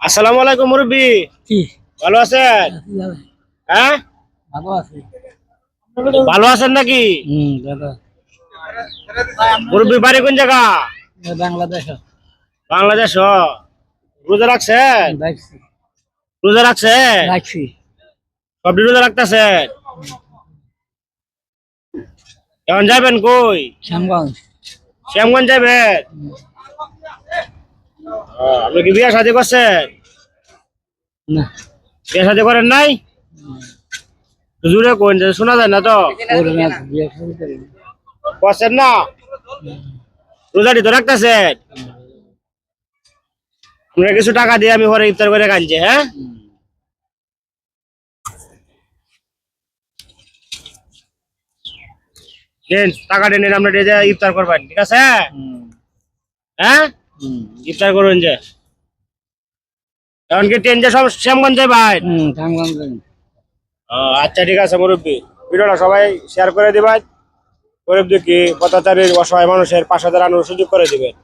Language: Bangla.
আসসালামু আলাইকুম মুরব্বি। কি ভালো আছেন? হ্যাঁ, ভালো আছে? ভালো আছেন নাকি? দাদা মুরব্বি বাড়ি কোন জায়গা? বাংলাদেশ বাংলাদেশ। রোজা রাখছেন? রাখছি রোজা রাখছেন? রাখছি সবটি রোজা রাখতেছেন? এখন যাবেন কই? শ্যামগঞ্জ। শ্যামগঞ্জ যাবেন? আপনি কি বিয়ে শাদী করছেন? না বিয়ে শাদী করেন নাই? জুড়ে কোন শোনা যায় না তো। করে না, বিয়ে শাদী করি না। করছেন না? রোজাটি তো রাখতেছেন? আপনার কিছু টাকা দিয়ে আমি পরে ইফতার করে কানছি। হ্যাঁ, নেন টাকাটা নেন, আমরা ইফতার করবেন, ঠিক আছে? হ্যাঁ, ইফতার করুন যে। এখন কি ট্রেন যে সব শ্যামগঞ্জ ভাই? শ্যামগঞ্জ। আচ্ছা ঠিক আছে মুরব্বী, ভিডিওটা সবাই শেয়ার করে দিবেন। গরিব দুঃখী পথচারীর অসহায় মানুষের পাশে দাঁড়ানোর সুযোগ করে দিবেন।